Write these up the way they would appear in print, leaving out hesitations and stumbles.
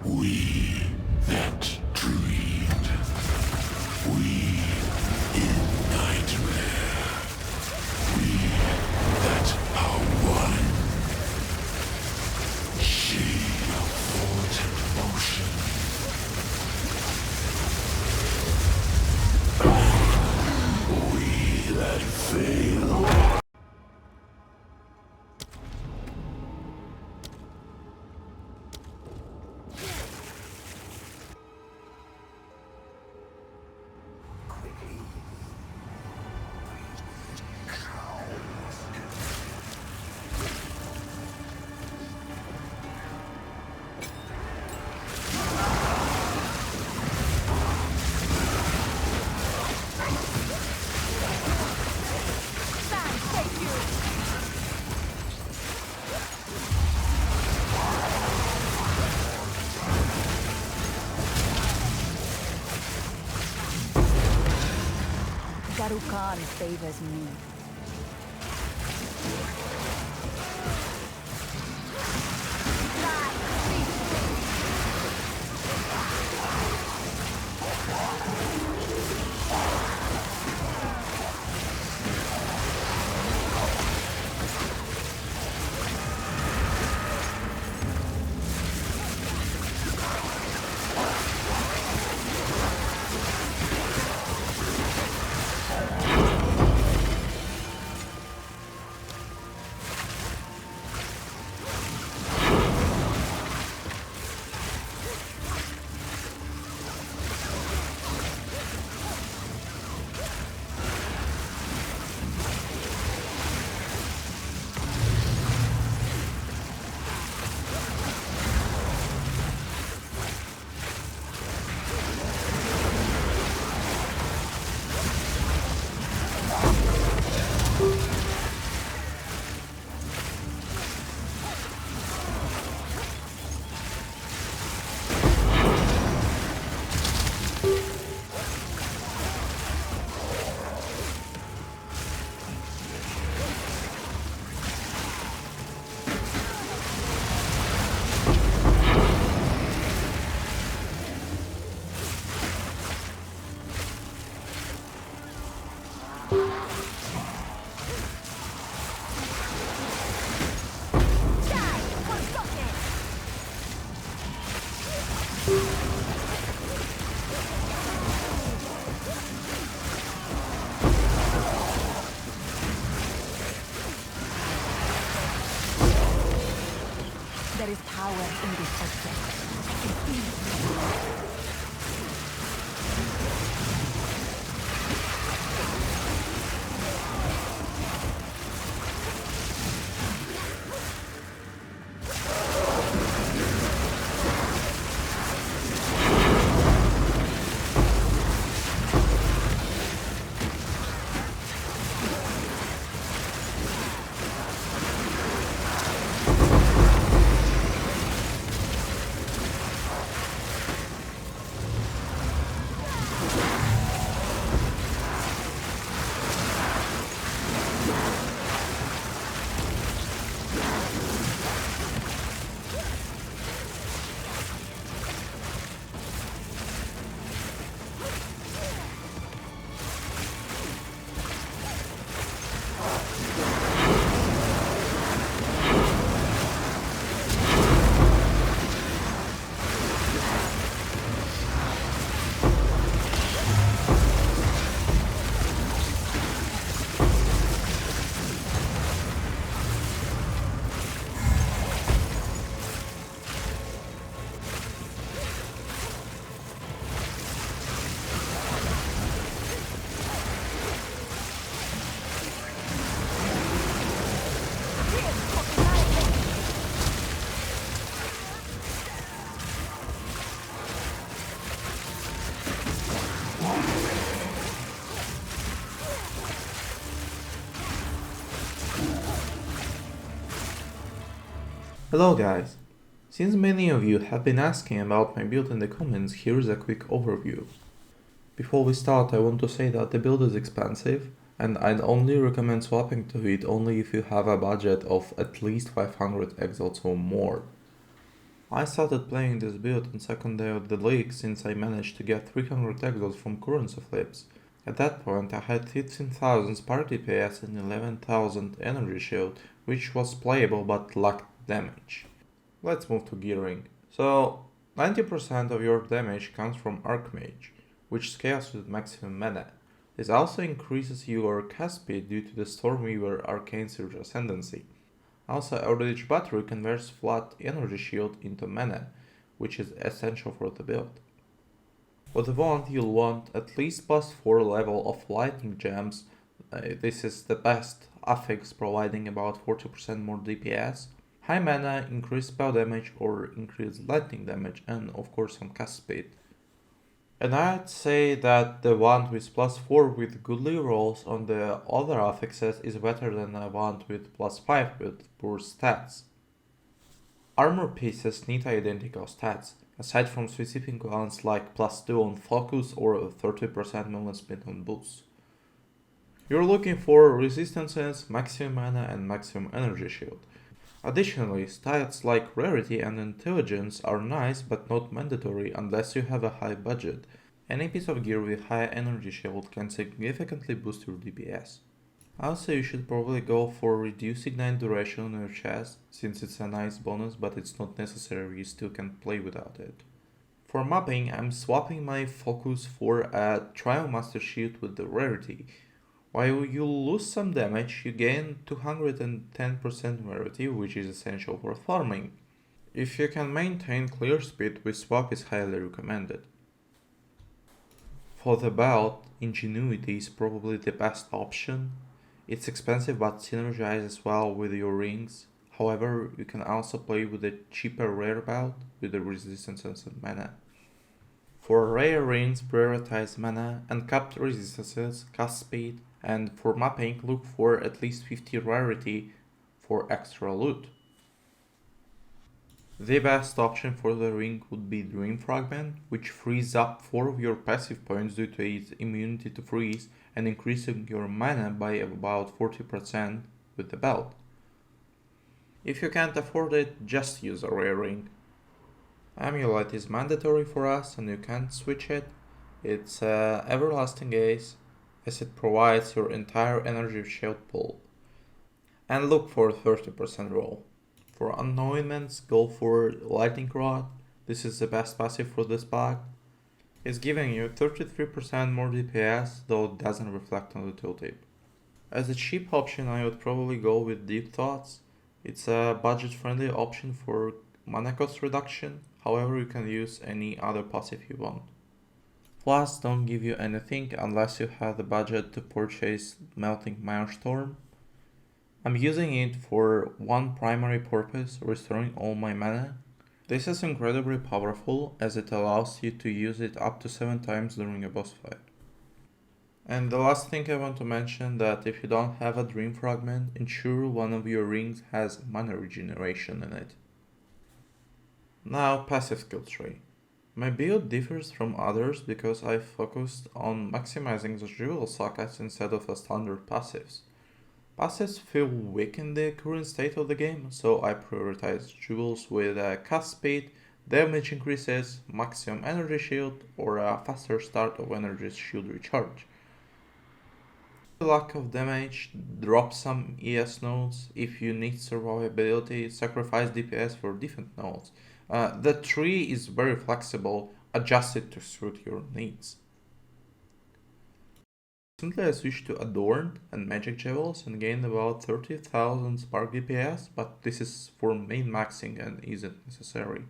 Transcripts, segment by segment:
We that dreamed. We in nightmare. We that are one. Shade of thought and motion. We that fail. Khan favors me. There is power in this object. I can feel it. Hello guys! Since many of you have been asking about my build in the comments, here's a quick overview. Before we start, I want to say that the build is expensive and I'd only recommend swapping to it only if you have a budget of at least 500 exiles or more. I started playing this build on second day of the league since I managed to get 300 exiles from currency flips. At that point I had 15,000 spark DPS and 11,000 energy shield, which was playable but lacked damage. Let's move to gearing. So 90% of your damage comes from Archmage, which scales with maximum mana. This also increases your cast speed due to the Stormweaver Arcane Surge Ascendancy. Also, Eldritch Battery converts flat energy shield into mana, which is essential for the build. For the wand, you'll want at least +4 level of lightning gems. This is the best affix, providing about 40% more DPS, high mana, increased spell damage or increased lightning damage, and of course some cast speed. And I'd say that the wand with +4 with goodly rolls on the other affixes is better than a wand with +5 with poor stats. Armor pieces need identical stats, aside from specific ones like +2 on focus or 30% movement speed on boost. You're looking for resistances, maximum mana and maximum energy shield. Additionally, stats like Rarity and Intelligence are nice but not mandatory unless you have a high budget. Any piece of gear with high energy shield can significantly boost your DPS. Also, you should probably go for reduced ignite duration on your chest, since it's a nice bonus but it's not necessary, you still can play without it. For mapping, I'm swapping my focus for a Trial Master Shield with the Rarity. While you lose some damage, you gain 210% rarity, which is essential for farming. If you can maintain clear speed, this swap is highly recommended. For the belt, Ingenuity is probably the best option. It's expensive but synergizes well with your rings. However, you can also play with a cheaper rare belt with the resistances and mana. For rare rings, prioritize mana, uncapped resistances, cast speed, and for mapping, look for at least 50 rarity for extra loot. The best option for the ring would be Dream Fragment, which frees up 4 of your passive points due to its immunity to freeze and increasing your mana by about 40% with the belt. If you can't afford it, just use a rare ring. Amulet is mandatory for us and you can't switch it. It's Everlasting Ace, as it provides your entire energy shield pool. And look for 30% roll. For anointments, go for Lightning Rod. This is the best passive for this pack. It's giving you 33% more DPS, though it doesn't reflect on the tooltip. As a cheap option, I would probably go with Deep Thoughts. It's a budget-friendly option for mana cost reduction, however you can use any other passive you want. Plus, don't give you anything unless you have the budget to purchase Melting Milestorm. I'm using it for one primary purpose, restoring all my mana. This is incredibly powerful as it allows you to use it up to 7 times during a boss fight. And the last thing I want to mention that if you don't have a Dream Fragment, ensure one of your rings has mana regeneration in it. Now, passive skill tree. My build differs from others because I focused on maximizing the jewel sockets instead of the standard passives. Passives feel weak in the current state of the game, so I prioritize jewels with a cast speed, damage increases, maximum energy shield, or a faster start of energy shield recharge. Lack of damage, drop some ES nodes. If you need survivability, sacrifice DPS for defense nodes. The tree is very flexible, adjust it to suit your needs. Recently I switched to Adorned and Magic Jewels and gained about 30,000 spark DPS, but this is for main maxing and isn't necessary.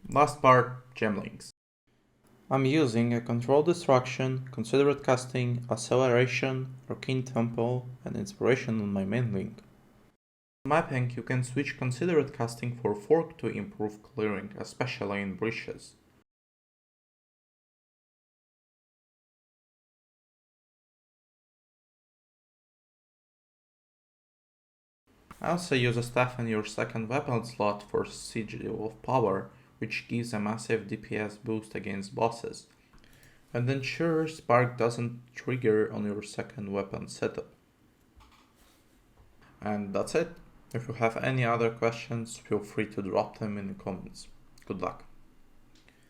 Last part, Gemlinks. I'm using a Controlled Destruction, Considerate Casting, Acceleration, Arcane Temple, and Inspiration on my main link. In mapping, you can switch Considerate Casting for Fork to improve clearing, especially in breaches. I also use a staff in your second weapon slot for Sigil of Power, which gives a massive DPS boost against bosses, and ensure Spark doesn't trigger on your second weapon setup. And that's it. If you have any other questions, feel free to drop them in the comments. Good luck.